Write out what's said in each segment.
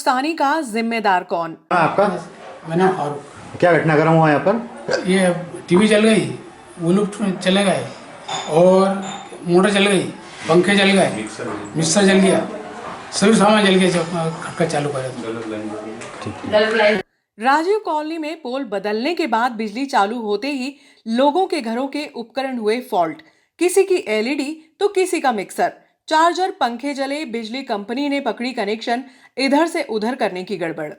नुकसानी का जिम्मेदार कौन? आपका मेरा नाम फारूक। क्या घटनाक्रम हुआ यहाँ पर? ये टीवी जल गई, वो लोग चले गए और मोटर जल गई, पंखे जल गए, मिक्सर जल गया, सभी सामान जल गया जब खटका चालू करा। राजीव कॉलोनी में पोल बदलने के बाद बिजली चालू होते ही लोगों के घरों के उपकरण हुए फॉल्ट। किसी की एलईडी तो किसी का मिक्सर, चार्जर, पंखे जले। बिजली कंपनी ने पकड़ी कनेक्शन इधर से उधर करने की गड़बड़।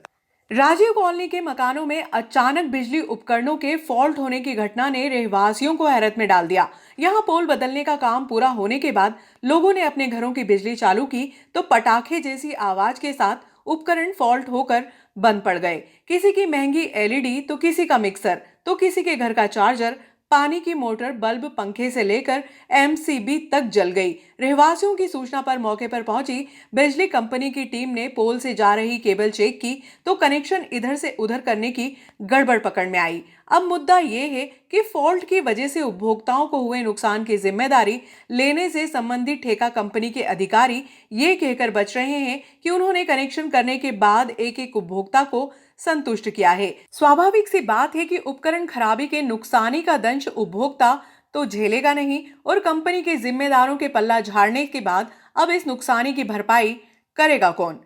राजीव कॉलोनी के मकानों में अचानक बिजली उपकरणों के फॉल्ट होने की घटना ने रहवासियों को हैरत में डाल दिया। यहां पोल बदलने का काम पूरा होने के बाद लोगों ने अपने घरों की बिजली चालू की तो पटाखे जैसी आवाज के साथ उपकरण फॉल्ट होकर बंद पड़ गए। किसी की महंगी एलईडी तो किसी का मिक्सर तो किसी के घर का चार्जर, पानी की मोटर, बल्ब, पंखे से लेकर एमसीबी तक जल गई। रहवासियों की सूचना पर मौके पर पहुंची बिजली कंपनी की टीम ने पोल से जा रही केबल चेक की तो कनेक्शन इधर से उधर करने की गड़बड़ पकड़ में आई। अब मुद्दा ये है कि फॉल्ट की वजह से उपभोक्ताओं को हुए नुकसान की जिम्मेदारी लेने से संबंधित ठेका कंपनी के अधिकारी ये कहकर बच रहे हैं कि उन्होंने कनेक्शन करने के बाद एक एक उपभोक्ता को संतुष्ट किया है। स्वाभाविक सी बात है कि उपकरण खराबी के नुकसानी का दंश उपभोक्ता तो झेलेगा नहीं और कंपनी के जिम्मेदारों के पल्ला झाड़ने के बाद अब इस नुकसानी की भरपाई करेगा कौन?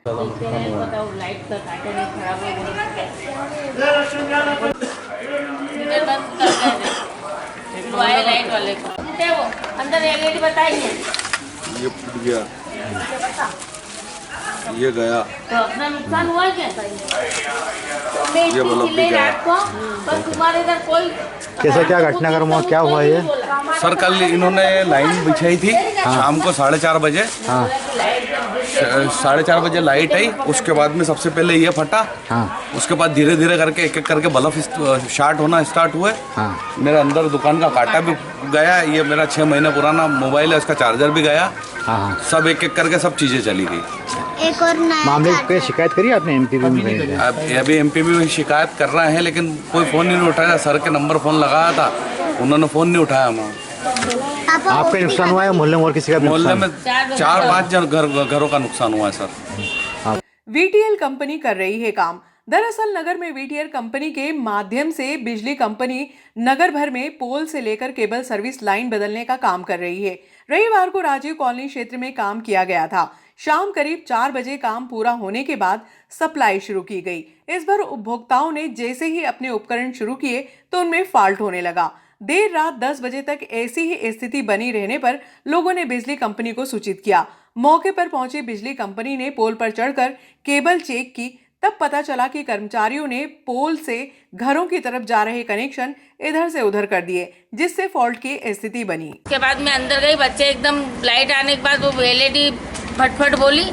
लाइट वाले को अंदर एलईडी बताइए। ये फूट गया, ये गया, तो अपना नुकसान हुआ क्या? ये बल्ब भी गया। बस तुम्हारे इधर कोई कैसा क्या घटनाक्रम हुआ, क्या हुआ ये? सर कल इन्होंने लाइन बिछाई थी शाम को 4:30 बजे। हाँ 4:30 बजे लाइट आई, उसके बाद में सबसे पहले ये फटा। हाँ उसके बाद धीरे धीरे करके एक एक करके बल्ब शार्ट होना स्टार्ट हुए। हाँ मेरा अंदर दुकान का कांटा भी गया, ये मेरा 6 महीने पुराना मोबाइल है, उसका चार्जर भी गया। हाँ सब एक एक करके सब चीज़ें चली गई। एक और मामले पे शिकायत करी आपने एमपीबी में? अब अभी एमपीबी में शिकायत कर रहे हैं लेकिन कोई फ़ोन नहीं उठाया। सर के नंबर फ़ोन लगाया था, उन्होंने फ़ोन नहीं उठाया। हमारा आपका नुकसान हुआ है? मोहल्ले में और किसी का भी मोहल्ले नुकसान? में 4-5 घरों का नुकसान हुआ है सर। वीटीएल कंपनी कर रही है काम। दरअसल नगर में वीटीएल कंपनी के माध्यम से बिजली कंपनी नगर भर में पोल से लेकर केबल सर्विस लाइन बदलने का काम कर रही है। रविवार को राजीव कॉलोनी क्षेत्र में काम किया गया था। शाम करीब 4 बजे काम पूरा होने के बाद सप्लाई शुरू की गई। इस बार उपभोक्ताओं ने जैसे ही अपने उपकरण शुरू किए तो उनमें फॉल्ट होने लगा। देर रात 10 बजे तक ऐसी ही स्थिति बनी रहने पर लोगों ने बिजली कंपनी को सूचित किया। मौके पर पहुंची बिजली कंपनी ने पोल पर चढ़कर केबल चेक की, तब पता चला कि कर्मचारियों ने पोल से घरों की तरफ जा रहे कनेक्शन इधर से उधर कर दिए, जिससे फॉल्ट की स्थिति बनी। उसके बाद मैं अंदर गई, बच्चे एकदम लाइट आने के बाद वो एलईडी फटफट बोली,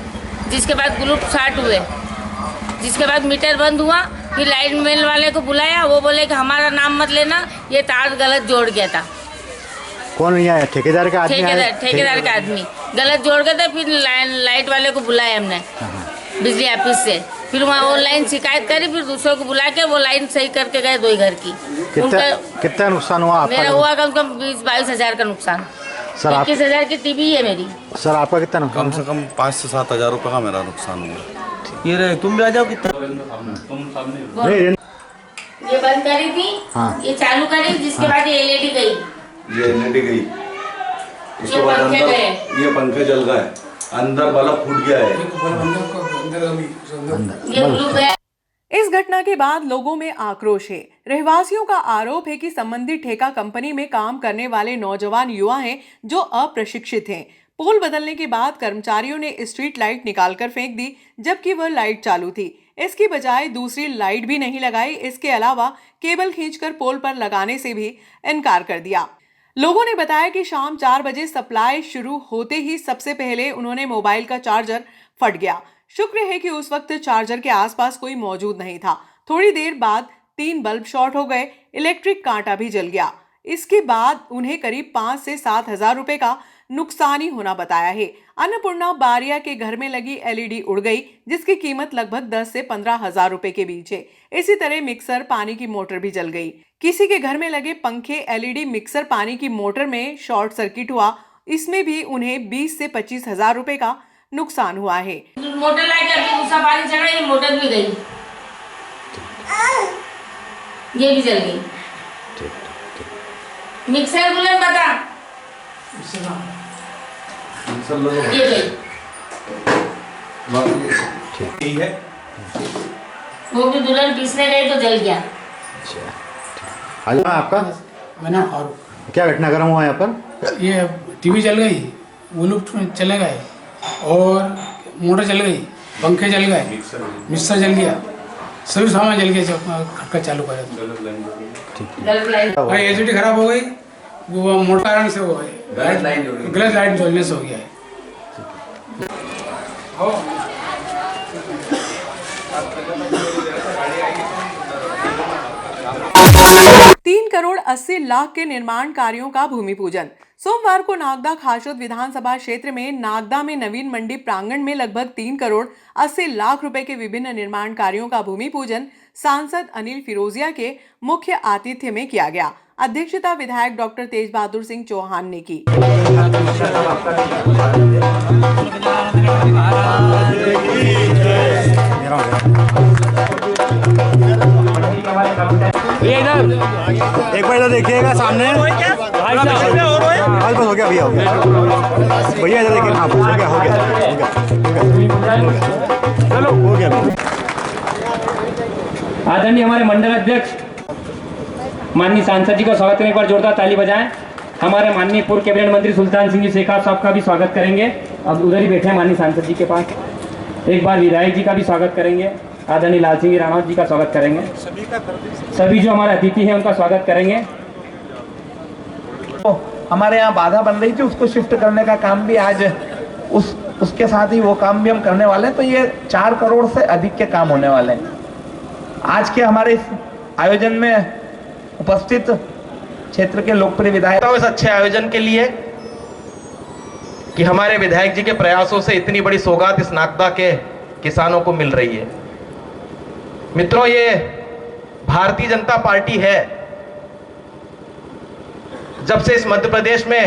जिसके बाद ग्रुप स्टार्ट हुए, जिसके बाद मीटर बंद हुआ। फिर लाइट मैन वाले को बुलाया, वो बोले कि हमारा नाम मत लेना, ये तार गलत जोड़ गया था। कौन यहाँ ठेकेदार का आदमी? ठेकेदार का आदमी गलत जोड़ गया था। फिर लाइट वाले को बुलाया हमने बिजली ऑफिस से, फिर वहाँ ऑनलाइन शिकायत करी, फिर दूसरों को बुला के वो लाइन सही करके गए 2 घर की। कितना नुकसान हुआ आपका? मेरा हुआ कम से कम 20-22 हज़ार का नुकसान। सर 21 हज़ार की टीवी है मेरी। सर आपका कितना नुकसान? कम से कम 5 से 7 हज़ार रुपये का मेरा नुकसान हुआ। ये रहे, तुम भी आ जाओ। कितना? ये बंद करी थी। हाँ। ये चालू करी, जिसके बाद ये एलईडी गई, ये एलईडी गई, उसके बाद अंदर ये पंखे जल गए, अंदर बल्ब फूट गया है। ये ब्लू गया। इस घटना के बाद लोगों में आक्रोश है। रहवासियों का आरोप है कि संबंधित ठेका कंपनी में काम करने वाले नौजवान युवा हैं जो अप्रशिक्षित हैं। पोल बदलने के बाद कर्मचारियों ने स्ट्रीट लाइट निकालकर फेंक दी, जबकि वह लाइट चालू थी। इसकी बजाय दूसरी लाइट भी नहीं लगाई। इसके अलावा केबल खींचकर पोल पर लगाने से भी इनकार कर दिया। लोगों ने बताया कि शाम 4 बजे सप्लाई शुरू होते ही सबसे पहले उन्होंने मोबाइल का चार्जर फट गया। शुक्र है कि उस वक्त चार्जर के आसपास कोई मौजूद नहीं था। थोड़ी देर बाद 3 बल्ब शॉर्ट हो गए, इलेक्ट्रिक कांटा भी जल गया। इसके बाद उन्हें करीब 5 से 7 हज़ार रुपए का नुकसानी होना बताया है। अन्नपूर्णा बारिया के घर में लगी एलईडी उड़ गई, जिसकी कीमत लगभग 10 से 15 हज़ार रुपए के बीच है। इसी तरह मिक्सर, पानी की मोटर भी जल गई। किसी के घर में लगे पंखे, एलईडी, मिक्सर, पानी की मोटर में शॉर्ट सर्किट हुआ। इसमें भी उन्हें 20 से 25 हज़ार रुपए का नुकसान हुआ है। मोटर लाके अभी दूसरा पानी चढ़ा, ये मोटर भी गई, ये भी जल गई। मिक्सर बुलेट बता, ये गई, वो भी दुल्हन पीसने गई तो जल गया। आज आपका मैंने फारूक। क्या घटनाक्रम हुआ यहाँ पर? ये टीवी जल गई, वो लोग चले गए और मोटर जल गई, पंखे जल गए, मिक्सर जल गया, सभी सामान जल गया जब खटका चालू करा तो। एलसीडी खराब हो गई, वो मोटर कारण से हो गई, गलत लाइट जलने से हो गया है। 3 करोड़ 80 लाख के निर्माण कार्यों का भूमि पूजन। सोमवार को नागदा खासोद विधानसभा क्षेत्र में नागदा में नवीन मंडी प्रांगण में लगभग 3 करोड़ 80 लाख रुपए के विभिन्न निर्माण कार्यों का भूमि पूजन सांसद अनिल फिरोजिया के मुख्य आतिथ्य में किया गया। अध्यक्षता विधायक डॉक्टर तेज बहादुर सिंह चौहान ने की। एक बार इधर देखिएगा सामने। बस हो गया भैया, हो गया भैया, इधर देखिए। हाँ, हो गया चलो, हो गया। आदरणीय हमारे मंडल अध्यक्ष माननीय सांसद जी का स्वागत करने, एक बार जोरदार ताली बजाएं। हमारे माननीय पूर्व कैबिनेट मंत्री सुल्तान सिंह जी शेखावत साहब का भी स्वागत करेंगे, अब उधर ही बैठे हैं माननीय सांसद जी के पास। एक बार विधायक जी का भी स्वागत करेंगे, आदरणीय लाल सिंह राणौत जी का स्वागत करेंगे। सभी जो हमारे अतिथि हैं उनका स्वागत करेंगे। तो हमारे यहाँ बाधा बन रही थी, उसको शिफ्ट करने का काम भी आज उसके साथ ही वो काम भी हम करने वाले हैं। तो ये 4 करोड़ से अधिक के काम होने वाले हैं। आज के हमारे इस आयोजन में उपस्थित क्षेत्र के लोकप्रिय विधायक इस अच्छे आयोजन के लिए कि हमारे विधायक जी के प्रयासों से इतनी बड़ी सौगात इस नागदा के किसानों को मिल रही है। मित्रों, ये भारतीय जनता पार्टी है। जब से इस मध्य प्रदेश में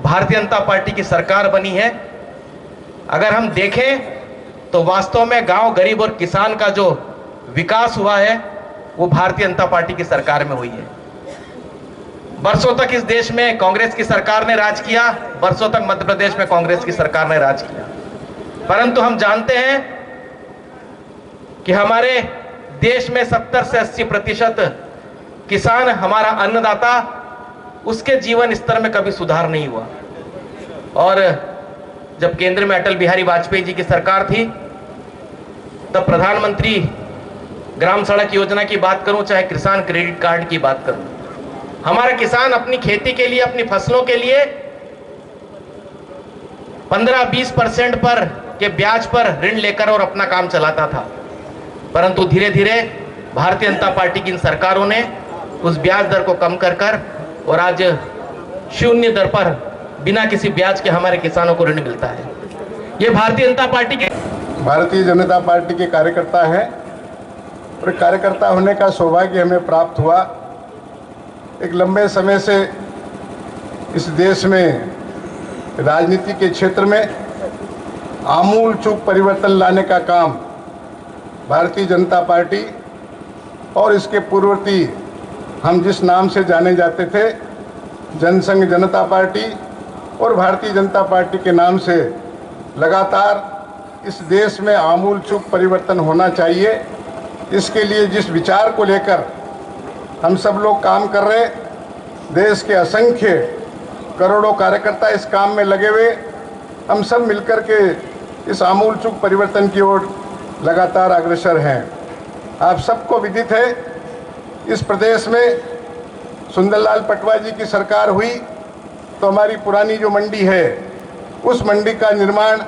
भारतीय जनता पार्टी की सरकार बनी है, अगर हम देखें तो वास्तव में गांव, गरीब और किसान का जो विकास हुआ है वो भारतीय जनता पार्टी की सरकार में हुई है। वर्षों तक इस देश में कांग्रेस की सरकार ने राज किया, वर्षों तक मध्य प्रदेश में कांग्रेस की सरकार ने राज किया, परंतु हम जानते हैं कि हमारे देश में 70 से 80% किसान, हमारा अन्नदाता, उसके जीवन स्तर में कभी सुधार नहीं हुआ। और जब केंद्र में अटल बिहारी वाजपेयी जी की सरकार थी, तब प्रधानमंत्री ग्राम सड़क योजना की बात करूं, चाहे किसान क्रेडिट कार्ड की बात करूं, हमारे किसान अपनी खेती के लिए, अपनी फसलों के लिए 15-20% पर के ब्याज पर ऋण लेकर और अपना काम चलाता था। परंतु धीरे धीरे भारतीय जनता पार्टी की इन सरकारों ने उस ब्याज दर को कम कर और आज 0 दर पर बिना किसी ब्याज के हमारे किसानों को ऋण मिलता है। ये भारतीय जनता पार्टी के कार्यकर्ता हैं और कार्यकर्ता होने का सौभाग्य हमें प्राप्त हुआ। एक लंबे समय से इस देश में राजनीति के क्षेत्र में आमूल चूक परिवर्तन लाने का काम भारतीय जनता पार्टी और इसके पूर्ववर्ती हम जिस नाम से जाने जाते थे, जनसंघ जनता पार्टी और भारतीय जनता पार्टी के नाम से लगातार इस देश में आमूल चूक परिवर्तन होना चाहिए। इसके लिए जिस विचार को लेकर हम सब लोग काम कर रहे, देश के असंख्य करोड़ों कार्यकर्ता इस काम में लगे हुए, हम सब मिलकर के इस आमूल चूक परिवर्तन की ओर लगातार अग्रसर हैं। आप सबको विदित है, इस प्रदेश में सुंदरलाल पटवा जी की सरकार हुई तो हमारी पुरानी जो मंडी है, उस मंडी का निर्माण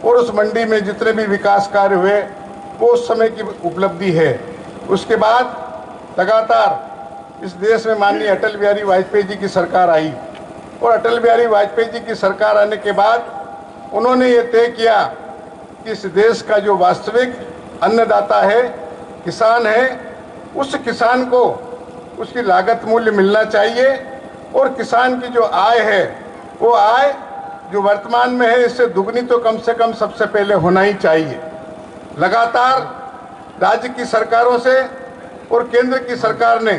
और उस मंडी में जितने भी विकास कार्य हुए वो उस समय की उपलब्धि है। उसके बाद लगातार इस देश में माननीय अटल बिहारी वाजपेयी जी की सरकार आई और अटल बिहारी वाजपेयी जी की सरकार आने के बाद उन्होंने ये तय किया कि इस देश का जो वास्तविक अन्नदाता है, किसान है, उस किसान को उसकी लागत मूल्य मिलना चाहिए और किसान की जो आय है वो आय जो वर्तमान में है इससे दुगनी तो कम से कम सबसे पहले होना ही चाहिए। लगातार राज्य की सरकारों से और केंद्र की सरकार ने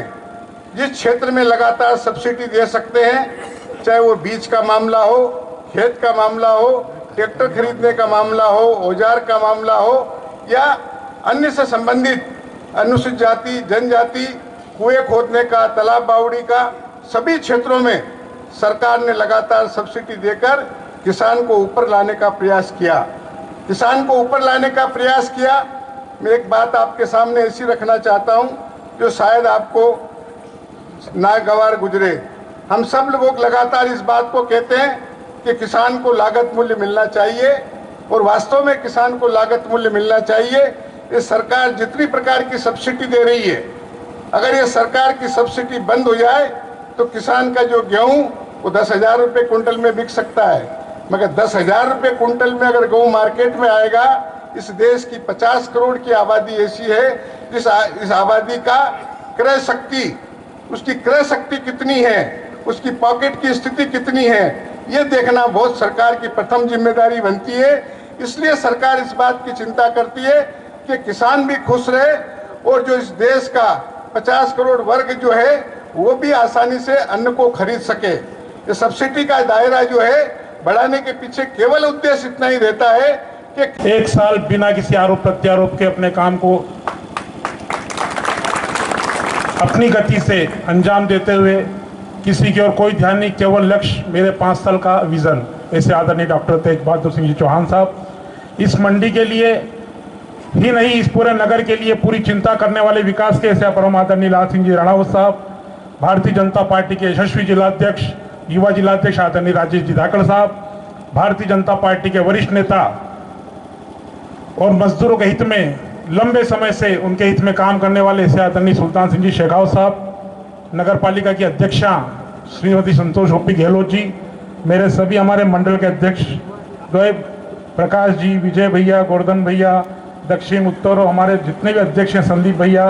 जिस क्षेत्र में लगातार सब्सिडी दे सकते हैं, चाहे वो बीज का मामला हो, खेत का मामला हो, ट्रैक्टर खरीदने का मामला हो, औजार का मामला हो या अन्य से संबंधित अनुसूचित जाति जनजाति कुएं खोदने का, तालाब बावड़ी का, सभी क्षेत्रों में सरकार ने लगातार सब्सिडी देकर किसान को ऊपर लाने का प्रयास किया। किसान को ऊपर लाने का प्रयास किया। मैं एक बात आपके सामने ऐसी रखना चाहता हूं जो शायद आपको नागवार गुजरे। हम सब लोग लगातार इस बात को कहते हैं कि किसान को लागत मूल्य मिलना चाहिए और वास्तव में किसान को लागत मूल्य मिलना चाहिए। ये सरकार जितनी प्रकार की सब्सिडी दे रही है, अगर ये सरकार की सब्सिडी बंद हो जाए तो किसान का जो गेहूं वो 10,000 रुपये कुंटल में बिक सकता है, मगर 10,000 रुपये कुंटल में अगर गेहूं मार्केट में आएगा, इस देश की 50 करोड़ की आबादी ऐसी है जिस इस आबादी का क्रय शक्ति, उसकी क्रय शक्ति कितनी है, उसकी पॉकेट की स्थिति कितनी है, ये देखना बहुत सरकार की प्रथम जिम्मेदारी बनती है। इसलिए सरकार इस बात की चिंता करती है कि किसान भी खुश रहे और जो इस देश का 50 करोड़ वर्ग जो है वो भी आसानी से अन्न को खरीद सके। ये सब्सिडी का दायरा जो है बढ़ाने के पीछे केवल उद्देश्य इतना ही रहता है कि 1 साल बिना किसी आरोप प्रत्यारोप के अपने काम को अपनी गति से अंजाम देते हुए किसी की ओर कोई ध्यान नहीं, केवल लक्ष्य मेरे 5 साल का विजन। ऐसे आदरणीय डॉक्टर तेज बहादुर सिंह जी चौहान साहब इस मंडी के लिए ही नहीं, इस पूरे नगर के लिए पूरी चिंता करने वाले विकास के ऐसे परम आदरणीय लाल सिंह जी राणावत साहब, भारतीय जनता पार्टी के यशस्वी जिलाध्यक्ष, युवा जिलाध्यक्ष आदरणीय राजेश जी धाकड़ साहब, भारतीय जनता पार्टी के वरिष्ठ नेता और मजदूरों के हित में लंबे समय से उनके हित में काम करने वाले ऐसे आदरणीय सुल्तान सिंह जी शेखावत साहब, नगर पालिका की अध्यक्षा श्रीमती संतोष ओपी गहलोत जी, मेरे सभी हमारे मंडल के अध्यक्ष द्वय प्रकाश जी, विजय भैया, गोवर्धन भैया, दक्षिण उत्तर और हमारे जितने भी अध्यक्ष हैं, संदीप भैया,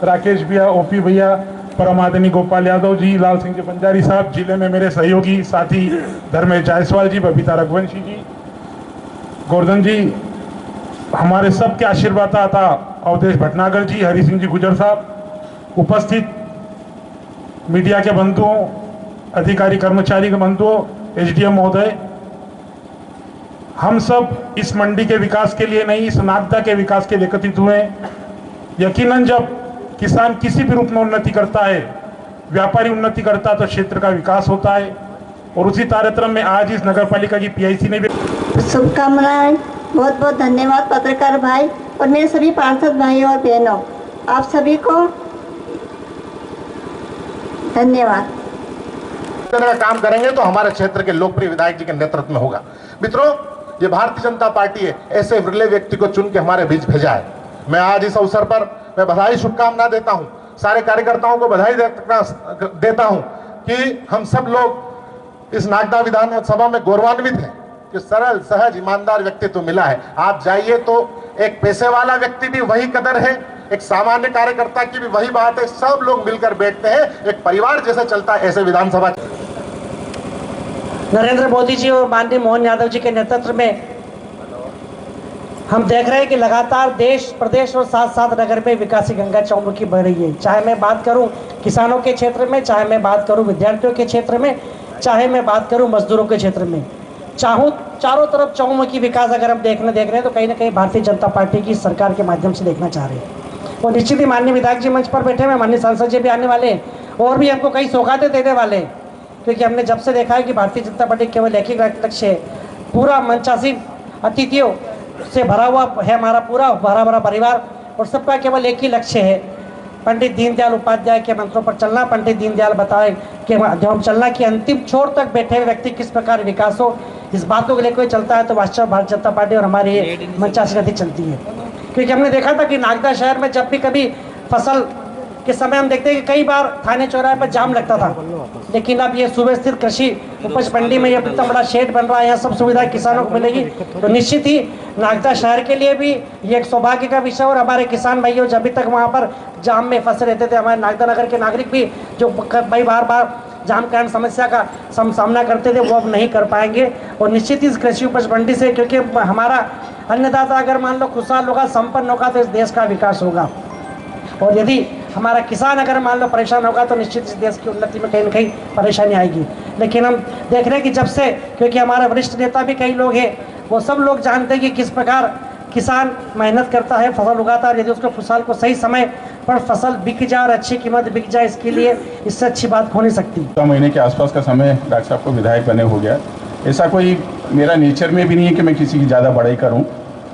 राकेश भैया, ओपी भैया, परम आदरणीय गोपाल यादव जी, लाल सिंह जी बंजारी साहब, जिले में मेरे सहयोगी साथी धर्मेश जायसवाल जी, बबीता रघुवंशी जी, गोवर्धन जी, हमारे सबके आशीर्वाद आता अवधेश भटनागर जी, हरि सिंह जी गुजर साहब, उपस्थित मीडिया के बंधुओं, अधिकारी कर्मचारी के बंधुओं, एसडीएम महोदय, हम सब इस मंडी के विकास के लिए नहीं, इस नागदा के विकास के लिए एकत्रित हुए। यकीनन जब किसान किसी भी रूप में उन्नति करता है, व्यापारी उन्नति करता है तो क्षेत्र का विकास होता है। और उसी तारतम्य में आज इस नगर पालिका की पीआईसी ने भी शुभकामनाएं। बहुत बहुत धन्यवाद पत्रकार भाई और मेरे सभी पार्षद भाई और बहनों, आप सभी को धन्यवाद। का काम करेंगे तो हमारे क्षेत्र के लोकप्रिय विधायक जी के नेतृत्व में होगा। मित्रों, ये भारतीय जनता पार्टी है ऐसे विरले व्यक्ति को चुन के हमारे बीच भेजा है। मैं आज इस अवसर पर मैं बधाई शुभकामना देता हूं, सारे कार्यकर्ताओं को बधाई देता हूं कि हम सब लोग इस नागदा विधानसभा में गौरवान्वित हैं कि सरल सहज ईमानदार व्यक्तित्व मिला है। आप जाइए तो एक पैसे वाला व्यक्ति भी वही कदर है, एक सामान्य कार्यकर्ता की भी वही बात है, सब लोग मिलकर बैठते हैं, एक परिवार जैसे चलता है ऐसे विधानसभा। नरेंद्र मोदी जी और माननीय मोहन यादव जी के नेतृत्व में हम देख रहे हैं कि लगातार देश प्रदेश और साथ साथ नगर में विकास की गंगा चौमुखी बह रही है। चाहे मैं बात करूं किसानों के क्षेत्र में, चाहे मैं बात करूं विद्यार्थियों के क्षेत्र में, चाहे मैं बात करूं मजदूरों के क्षेत्र में, चारों तरफ चौमुखी विकास अगर हम देख रहे हैं तो कहीं ना कहीं भारतीय जनता पार्टी की सरकार के माध्यम से देखना चाह रहे हैं। और निश्चित ही माननीय विधायक जी मंच पर बैठे हुए, माननीय सांसद जी भी आने वाले हैं और भी हमको कई सौगातें देने वाले हैं, क्योंकि हमने जब से देखा है कि भारतीय जनता पार्टी केवल एक ही लक्ष्य है, पूरा मंचासीन अतिथियों से भरा हुआ है हमारा पूरा भरा भरा परिवार, और सबका केवल एक ही लक्ष्य है, पंडित दीनदयाल उपाध्याय के मंत्रों पर चलना। पंडित दीनदयाल बताए कि जो हम चलना कि अंतिम छोर तक बैठे हुए व्यक्ति किस प्रकार विकास हो, इस बातों को लेकर चलता है तो वास्तव भारतीय जनता पार्टी और हमारी ये मंचासी गति चलती है। क्योंकि हमने देखा था कि नागदा शहर में जब भी कभी फसल के समय हम देखते हैं कि कई बार थाने चौराहे पर जाम लगता था, लेकिन अब ये सुव्यवस्थित कृषि उपज मंडी में ये इतना बड़ा शेड बन रहा है, यहाँ सब सुविधाएं किसानों को मिलेगी, तो निश्चित ही नागदा शहर के लिए भी ये एक सौभाग्य का विषय। और हमारे किसान भाइयों जो अभी तक वहाँ पर जाम में फंसे रहते थे, हमारे नागदा नगर के नागरिक भी जो भाई बार बार जाम कारण समस्या का सामना करते थे वो अब नहीं कर पाएंगे। और निश्चित इस कृषि उपज मंडी से, क्योंकि हमारा अन्नदाता अगर मान लो खुशहाल होगा, संपन्न होगा, तो इस देश का विकास होगा। और यदि हमारा किसान अगर मान लो परेशान होगा तो निश्चित इस देश की उन्नति में कहीं न कहीं परेशानी आएगी। लेकिन हम देख रहे हैं कि जब से, क्योंकि हमारे वरिष्ठ नेता भी कई लोग हैं, वो सब लोग जानते हैं कि किस प्रकार किसान मेहनत करता है, फसल उगाता है, यदि उसको फसल को सही समय पर फसल बिक जाए और अच्छी कीमत बिक जाए, इसके लिए इससे अच्छी बात हो नहीं सकती। 2 महीने के आसपास का समय डॉक्टर साहब को विधायक बने हो गया। ऐसा कोई मेरा नेचर में भी नहीं है कि मैं किसी की ज़्यादा बड़ाई करूं,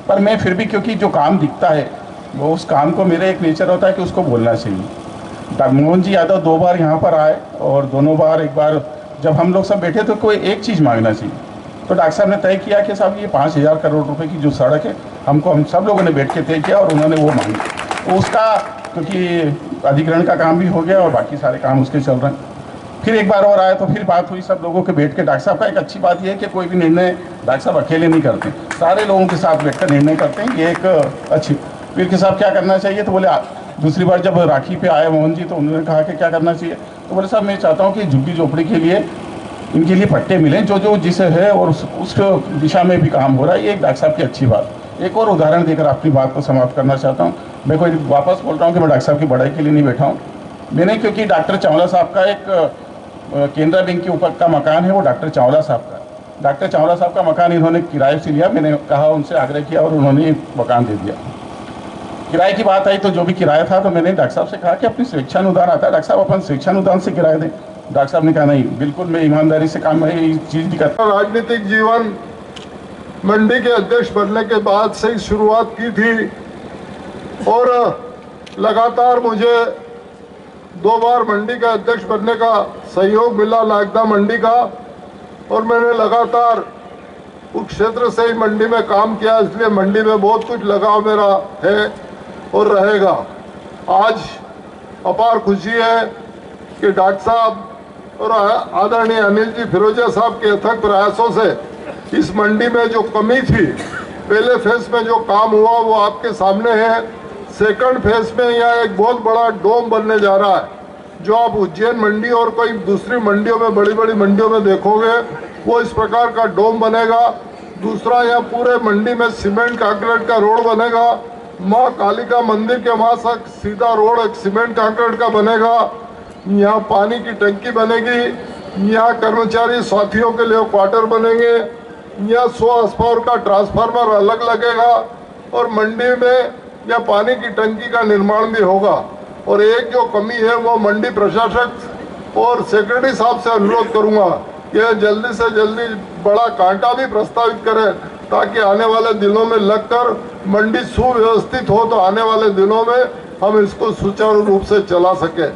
पर मैं फिर भी, क्योंकि जो काम दिखता है वो उस काम को, मेरा एक नेचर होता है कि उसको बोलना चाहिए। मोहन जी यादव 2 बार यहाँ पर आए और दोनों बार, एक बार जब हम लोग सब बैठे तो कोई एक चीज़ मांगना चाहिए, तो डॉक्टर साहब ने तय किया कि साहब ये 5,000 करोड़ रुपए की जो सड़क है हम सब लोगों ने बैठ के तय किया और उन्होंने वो मांगी। तो उसका, क्योंकि अधिग्रहण का काम भी हो गया और बाकी सारे काम उसके चल रहे हैं। फिर एक बार और आया तो फिर बात हुई सब लोगों के बैठ के। डॉक्टर साहब का एक अच्छी बात यह है कि कोई भी निर्णय डॉक्टर साहब अकेले नहीं करते, सारे लोगों के साथ बैठकर निर्णय करते हैं। ये एक अच्छी। फिर के साहब क्या करना चाहिए, तो बोले दूसरी बार जब राखी पे आए मोहन जी तो उन्होंने कहा कि क्या करना चाहिए, तो बोले साहब मैं चाहता हूँ कि झुग्गी झोपड़ी के लिए इनके लिए पट्टे मिलें जो जिसे है, और उस दिशा में भी काम हो रहा है। ये एक डॉक्टर साहब की अच्छी बात। एक और उदाहरण देकर अपनी बात को समाप्त करना चाहता हूँ। मैं कोई वापस बोल रहा हूँ कि मैं डॉक्टर साहब की बड़ाई के लिए नहीं बैठा हूँ। मैंने, क्योंकि डॉक्टर चावला साहब का एक केनरा बैंक के ऊपर का मकान है, वो डॉक्टर चावला साहब का। डॉक्टर चावला साहब का मकान इन्होंने किराए से लिया। मैंने कहा, उनसे आग्रह किया और उन्होंने मकान दे दिया। किराए की बात आई तो जो भी किराया था, तो मैंने डॉक्टर साहब से कहा कि अपनी स्वेच्छानुदान आता है, डॉक्टर साहब अपन स्वेच्छानुदान से किराया दें। डॉक्टर साहब ने कहा नहीं, बिल्कुल मैं ईमानदारी से काम है, ये चीज़ भी करता। राजनीतिक जीवन मंडी के अध्यक्ष बनने के बाद से ही शुरुआत की थी और लगातार मुझे 2 बार मंडी का अध्यक्ष बनने का सहयोग मिला, नागदा मंडी का, और मैंने लगातार उस क्षेत्र से ही मंडी में काम किया, इसलिए मंडी में बहुत कुछ लगाव मेरा है और रहेगा। आज अपार खुशी है कि डॉक्टर साहब और आदरणीय अनिल जी फिरोजिया साहब के अथक प्रयासों से इस मंडी में जो कमी थी, पहले फेज में जो काम हुआ वो आपके सामने है। सेकंड फेज में यहाँ एक बहुत बड़ा डोम बनने जा रहा है, जो आप उज्जैन मंडी और कोई दूसरी मंडियों में, बड़ी बड़ी मंडियों में देखोगे, वो इस प्रकार का डोम बनेगा। दूसरा, यहाँ पूरे मंडी में सीमेंट कंक्रीट का रोड बनेगा। माँ कालिका मंदिर के वहाँ तक सीधा रोड एक सीमेंट कंक्रीट का बनेगा। यहाँ पानी की टंकी बनेगी। यहाँ कर्मचारी साथियों के लिए क्वार्टर बनेंगे। यहाँ 100 हॉर्सपावर का ट्रांसफार्मर अलग लगेगा और मंडी में यहाँ पानी की टंकी का निर्माण भी होगा। और एक जो कमी है वो मंडी प्रशासक और सेक्रेटरी साहब से अनुरोध करूँगा कि जल्दी से जल्दी बड़ा कांटा भी प्रस्तावित करें, ताकि आने वाले दिनों में लगकर मंडी सुव्यवस्थित हो, तो आने वाले दिनों में हम इसको सुचारू रूप से चला सकें।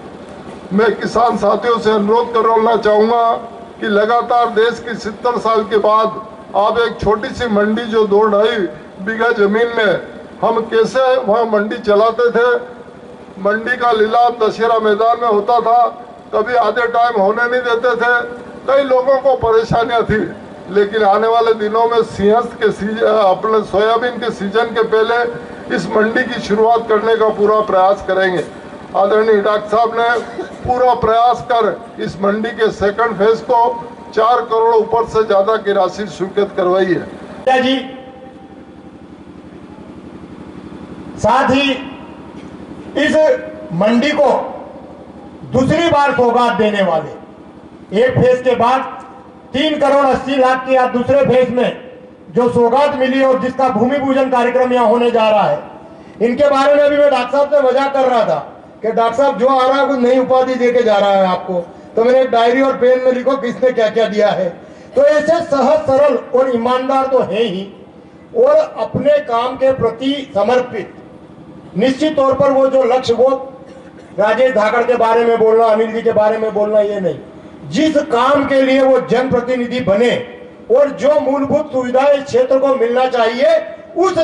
मैं किसान साथियों से अनुरोध करना चाहूँगा कि लगातार देश की 70 साल के बाद आप एक छोटी सी मंडी जो 2-2.5 बीघा जमीन में हम कैसे वहाँ मंडी चलाते थे। मंडी का लीलाम दशहरा मैदान में होता था, कभी आधे टाइम होने नहीं देते थे, कई लोगों को परेशानियाँ थी। लेकिन आने वाले दिनों में सिंहस्थ के अपने सोयाबीन के सीजन के पहले इस मंडी की शुरुआत करने का पूरा प्रयास करेंगे। आदरणीय डॉक्टर साहब ने पूरा प्रयास कर इस मंडी के सेकंड फेज को 4 करोड़ ऊपर से ज्यादा की राशि स्वीकृत करवाई है जी। साथ ही इस मंडी को दूसरी बार सौगात देने वाले, एक फेज के बाद 3 करोड़ 80 लाख की आज दूसरे फेज में जो सौगात मिली और जिसका भूमि पूजन कार्यक्रम यहाँ होने जा रहा है, इनके बारे में भी मैं डॉक्टर साहब से मजाक कर रहा था कि डॉक्टर साहब जो आ रहा है कुछ नई उपाधि देके जा रहा है आपको। तो मैंने एक डायरी और पेन में लिखो किसने क्या क्या दिया है। तो ऐसे सहज सरल और ईमानदार तो है ही, और अपने काम के प्रति समर्पित। निश्चित तौर पर वो जो लक्ष्य, वो राजेश धाकड़ के बारे में बोलना, अनिल जी के बारे में बोलना, ये नहीं, जिस काम के लिए वो जनप्रतिनिधि बने और जो मूलभूत सुविधाएं इस क्षेत्र को मिलना चाहिए, उस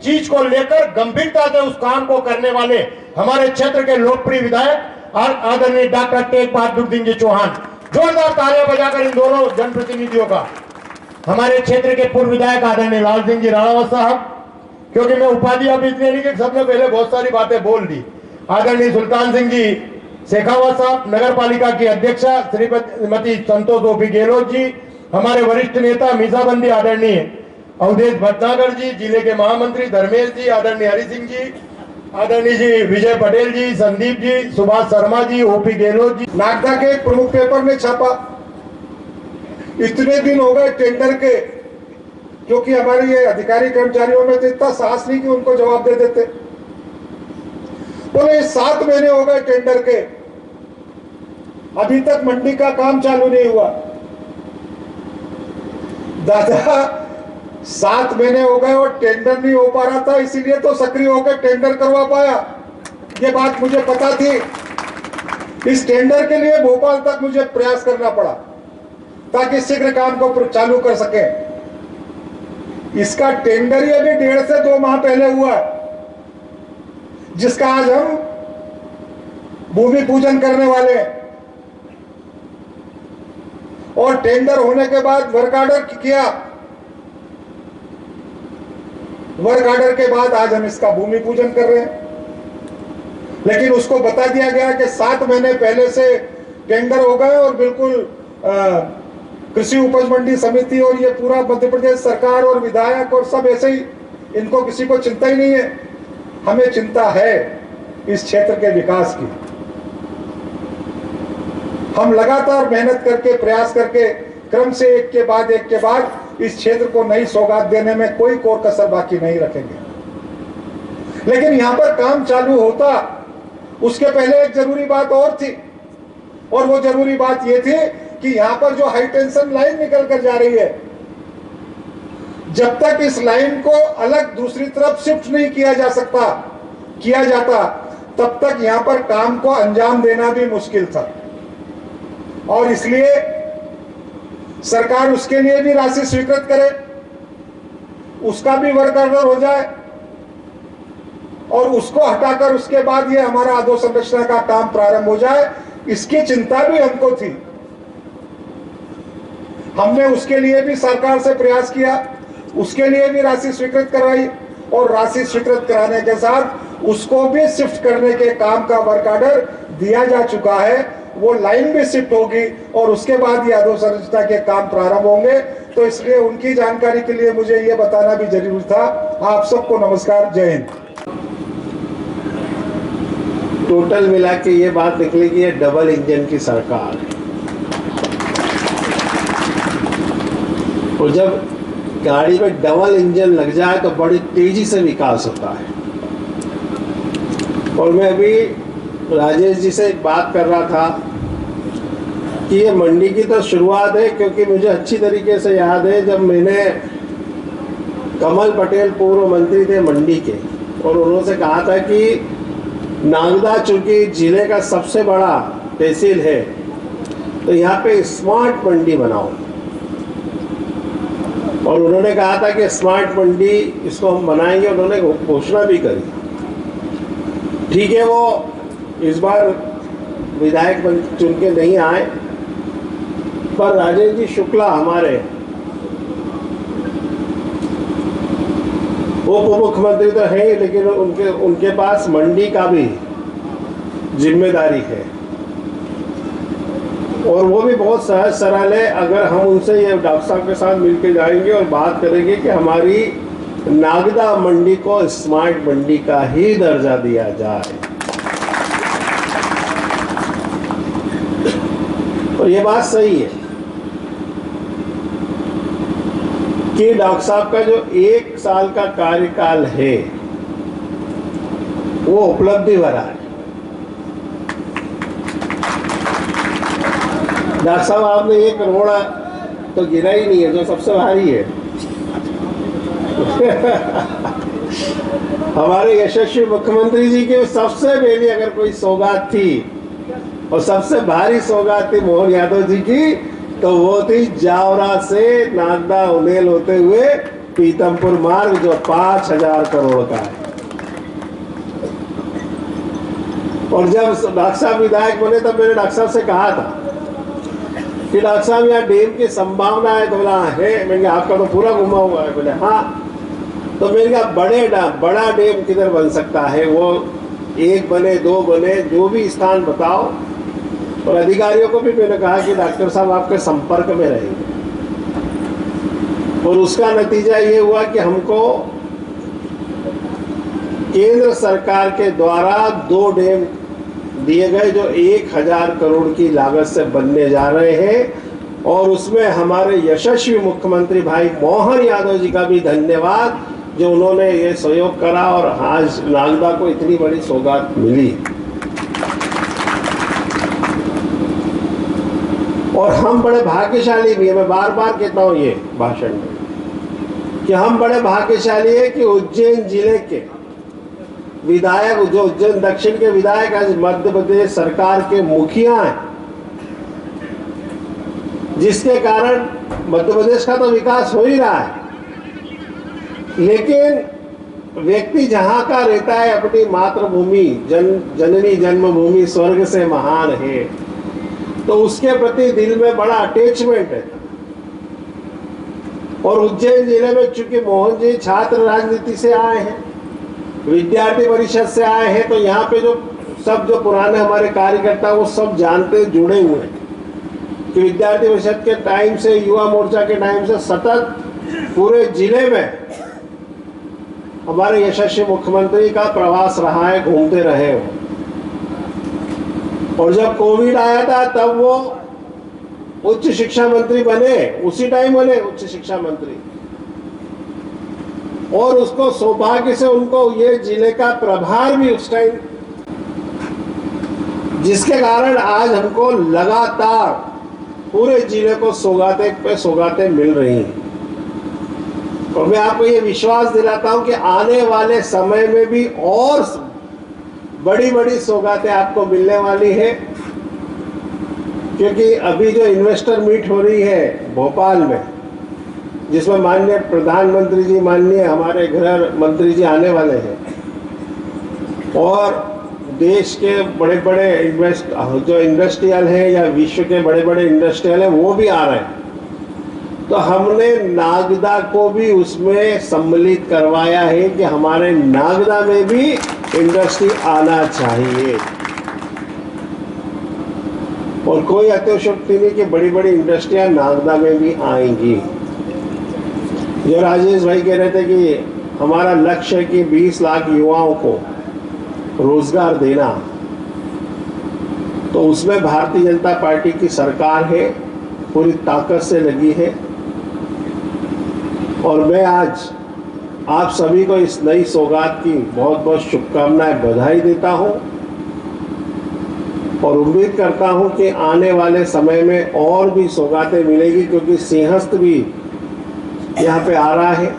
चीज को लेकर गंभीरता से उस काम को करने वाले हमारे क्षेत्र के लोकप्रिय विधायक आदरणीय डॉक्टर तेज बहादुर सिंह जी चौहान। जोरदार तालियां बजाकर इन दोनों जनप्रतिनिधियों का। हमारे क्षेत्र के पूर्व विधायक आदरणीय लाल सिंह जी राणावत साहब, क्योंकि मैं उपाधि अब इसलिए नहीं कि सबने पहले बहुत सारी बातें बोल दी। आदरणीय सुल्तान सिंह जी शेखावत साहब, नगर पालिका की अध्यक्षा श्रीमती संतोष ओपी गहलोत जी, हमारे वरिष्ठ नेता मीसाबंदी आदरणीय अवधेश भटनागर जी, जिले के महामंत्री धर्मेश जी, आदरणीय हरि सिंह जी, आदरणीय जी विजय पटेल जी, संदीप जी, सुभाष शर्मा जी, ओपी गहलोत जी। नागदा के एक प्रमुख पेपर ने छापा, इतने दिन हो गए टेंडर के, क्योंकि हमारे ये अधिकारी कर्मचारियों में तो इतना साहस नहीं कि उनको जवाब दे देते। बोले 7 महीने हो गए टेंडर के, अभी तक मंडी का काम चालू नहीं हुआ। दादा 7 महीने हो गए और टेंडर नहीं हो पा रहा था, इसीलिए तो सक्रिय होकर टेंडर करवा पाया। ये बात मुझे पता थी। इस टेंडर के लिए भोपाल तक मुझे प्रयास करना पड़ा ताकि शीघ्र काम को चालू कर सके। इसका टेंडर ही अभी 1.5 से 2 माह पहले हुआ, जिसका आज हम भूमि पूजन करने वाले हैं। और टेंडर होने के बाद वर्क ऑर्डर किया, वर्क ऑर्डर के बाद आज हम इसका भूमि पूजन कर रहे हैं। लेकिन उसको बता दिया गया कि 7 महीने पहले से टेंडर हो गए और बिल्कुल कृषि उपज मंडी समिति और ये पूरा मध्य प्रदेश सरकार और विधायक और सब ऐसे ही, इनको किसी को चिंता ही नहीं है। हमें चिंता है इस क्षेत्र के विकास की। हम लगातार मेहनत करके, प्रयास करके, क्रम से एक के बाद इस क्षेत्र को नई सौगात देने में कोई कोर कसर बाकी नहीं रखेंगे। लेकिन यहां पर काम चालू होता उसके पहले एक जरूरी बात और थी, और वो जरूरी बात ये थी कि यहां पर जो हाई टेंशन लाइन निकल कर जा रही है, जब तक इस लाइन को अलग दूसरी तरफ शिफ्ट नहीं किया जाता, तब तक यहां पर काम को अंजाम देना भी मुश्किल था। और इसलिए सरकार उसके लिए भी राशि स्वीकृत करे, उसका भी वर्क ऑर्डर हो जाए, और उसको हटाकर उसके बाद ये हमारा अधोसंरचना का काम प्रारंभ हो जाए, इसकी चिंता भी हमको थी। हमने उसके लिए भी सरकार से प्रयास किया, उसके लिए भी राशि स्वीकृत करवाई, और राशि स्वीकृत कराने के साथ उसको भी शिफ्ट करने के काम का वर्क ऑर्डर दिया जा चुका है। वो लाइन भी शिफ्ट होगी और उसके बाद ये अधोसंरचना के काम प्रारंभ होंगे। तो इसलिए उनकी जानकारी के लिए मुझे ये बताना भी जरूरी था। आप सबको नमस्कार, जय हिंद। टोटल मिला के ये बात निकली कि ये डबल इंजन की सरकार है। और जब गाड़ी में डबल इंजन लग जाए तो बड़ी तेजी से विकास होता है। और मैं अभी राजेश जी से बात कर रहा था कि ये मंडी की तो शुरुआत है, क्योंकि मुझे अच्छी तरीके से याद है जब मैंने, कमल पटेल पूर्व मंत्री थे मंडी के, और उन्होंने कहा था कि नागदा चूंकि जिले का सबसे बड़ा तहसील है तो यहाँ पे स्मार्ट मंडी बनाओ। और उन्होंने कहा था कि स्मार्ट मंडी इसको हम बनाएंगे, उन्होंने घोषणा भी करी। ठीक है, वो इस बार विधायक चुन के नहीं आए, पर राजेश जी शुक्ला हमारे उप मुख्यमंत्री तो है, लेकिन उनके पास मंडी का भी जिम्मेदारी है। और वो भी बहुत सहज सरल है। अगर हम उनसे ये डॉक्टर साहब के साथ मिलकर जाएंगे और बात करेंगे कि हमारी नागदा मंडी को स्मार्ट मंडी का ही दर्जा दिया जाए, और ये बात सही है कि डॉक्टर साहब का जो 1 साल का कार्यकाल है वो उपलब्धि भरा है। डॉक्टर साहब आपने 1 करोड़ तो गिरा ही नहीं है, जो सबसे भारी है। हमारे यशस्वी मुख्यमंत्री जी की सबसे पहली अगर कोई सौगात थी और सबसे भारी सौगात थी मोहन यादव जी की, तो वो थी जावरा से नागदा उनेल होते हुए पीतमपुर मार्ग, जो 5000 करोड़ का है। और जब डॉक्टर साहब विधायक बने तब मैंने डॉक्टर साहब से कहा था कि डॉक्टर साहब यहाँ डैम की संभावना है, तो बोला है। मैंने कहा आपका तो पूरा घुमा हुआ है। बोले हाँ। तो मैंने कहा बड़ा डैम किधर बन सकता है? वो 1 बने 2 बने, जो भी स्थान बताओ। और अधिकारियों को भी मैंने कहा कि डॉक्टर साहब आपके संपर्क में रहेंगे। और उसका नतीजा ये हुआ कि हमको केंद्र सरकार के द्वारा 2 डैम दिए गए जो 1000 करोड़ की लागत से बनने जा रहे हैं। और उसमें हमारे यशस्वी मुख्यमंत्री भाई मोहन यादव जी का भी धन्यवाद, जो उन्होंने ये सहयोग करा और आज नागदा को इतनी बड़ी सौगात मिली। और हम बड़े भाग्यशाली भी हैं, मैं बार बार कहता हूँ ये भाषण में कि हम बड़े भाग्यशाली है कि उज्जैन जिले के विधायक, जो उज्जैन दक्षिण के विधायक आज मध्य प्रदेश सरकार के मुखिया हैं, जिसके कारण मध्य प्रदेश का तो विकास हो ही रहा है। लेकिन व्यक्ति जहां का रहता है, अपनी मातृभूमि जननी जन्मभूमि स्वर्ग से महान है, तो उसके प्रति दिल में बड़ा अटैचमेंट है। और उज्जैन जिले में चूंकि मोहन जी छात्र राजनीति से आए हैं, विद्यार्थी परिषद से आए हैं, तो यहाँ पे जो पुराने हमारे कार्यकर्ता वो सब जानते जुड़े हुए हैं कि विद्यार्थी परिषद के टाइम से, युवा मोर्चा के टाइम से सतत पूरे जिले में हमारे यशस्वी मुख्यमंत्री का प्रवास रहा है, घूमते रहे हो। और जब कोविड आया था तब वो उच्च शिक्षा मंत्री बने, उसी टाइम बने उच्च शिक्षा मंत्री। और उसको सौभाग्य से उनको ये जिले का प्रभार भी उस टाइम, जिसके कारण आज हमको लगातार पूरे जिले को सौगातें पे सौगातें मिल रही हैं। और मैं आपको ये विश्वास दिलाता हूं कि आने वाले समय में भी और बड़ी बड़ी सौगातें आपको मिलने वाली है। क्योंकि अभी जो इन्वेस्टर मीट हो रही है भोपाल में, जिसमें माननीय प्रधानमंत्री जी, माननीय हमारे गृह मंत्री जी आने वाले हैं, और देश के बड़े बड़े जो इंडस्ट्रियल हैं या विश्व के बड़े बड़े इंडस्ट्रियल हैं वो भी आ रहे हैं, तो हमने नागदा को भी उसमें सम्मिलित करवाया है कि हमारे नागदा में भी इंडस्ट्री आना चाहिए। और कोई अतिशयोक्ति नहीं कि बड़ी बड़ी इंडस्ट्रियां नागदा में भी आएंगी। जो राजेश भाई कह रहे थे कि हमारा लक्ष्य है कि 20 लाख युवाओं को रोजगार देना, तो उसमें भारतीय जनता पार्टी की सरकार है, पूरी ताकत से लगी है। और मैं आज आप सभी को इस नई सौगात की बहुत बहुत शुभकामनाएं, बधाई देता हूं। और उम्मीद करता हूं कि आने वाले समय में और भी सौगातें मिलेगी, क्योंकि सिंहस्थ भी यहाँ पे आ रहा है,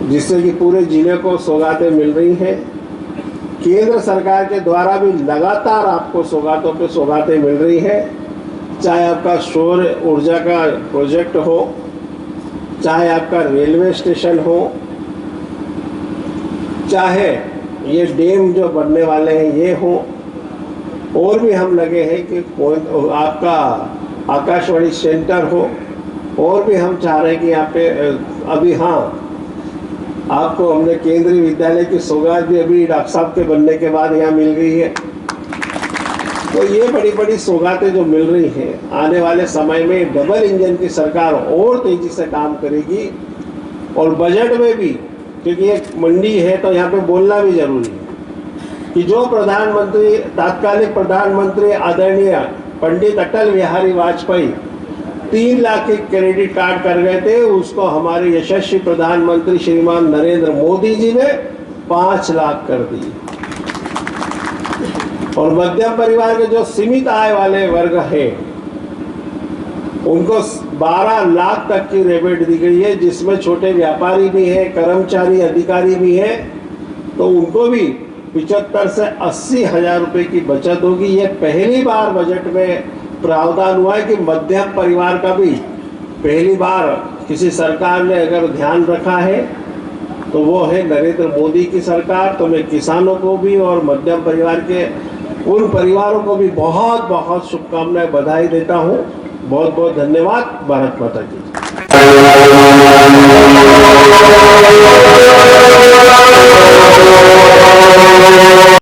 जिससे कि पूरे जिले को सौगातें मिल रही हैं। केंद्र सरकार के द्वारा भी लगातार आपको सौगातों पे सौगातें मिल रही है, चाहे आपका सौर ऊर्जा का प्रोजेक्ट हो, चाहे आपका रेलवे स्टेशन हो, चाहे ये डैम जो बनने वाले हैं ये हो, और भी हम लगे हैं कि आपका आकाशवाणी सेंटर हो, और भी हम चाह रहे हैं कि यहाँ पे अभी हाँ आपको हमने केंद्रीय विद्यालय की सौगात भी अभी डॉक्टर साहब के बनने के बाद यहाँ मिल गई है। तो ये बड़ी बड़ी सौगातें जो मिल रही हैं, आने वाले समय में डबल इंजन की सरकार और तेजी से काम करेगी। और बजट में भी, क्योंकि एक मंडी है तो यहाँ पे बोलना भी जरूरी है कि जो प्रधानमंत्री, तात्कालिक प्रधानमंत्री आदरणीय पंडित अटल बिहारी वाजपेयी 3 लाख के क्रेडिट कार्ड कर गए थे, उसको हमारे यशस्वी प्रधानमंत्री श्रीमान नरेंद्र मोदी जी ने 5 लाख कर दिए। और मध्यम परिवार के जो सीमित आय वाले वर्ग हैं उनको 12 लाख तक की रिबेट दी गई है, जिसमें छोटे व्यापारी भी हैं, कर्मचारी अधिकारी भी हैं, तो उनको भी 75 से 80 हजार रुपए की बचत होगी। ये पहली बार बजट में प्रावधान हुआ है कि मध्यम परिवार का भी पहली बार किसी सरकार ने अगर ध्यान रखा है तो वो है नरेंद्र मोदी की सरकार। तो मैं किसानों को भी और मध्यम परिवार के उन परिवारों को भी बहुत बहुत शुभकामनाएं, बधाई देता हूँ। बहुत बहुत धन्यवाद। भारत माता की। जय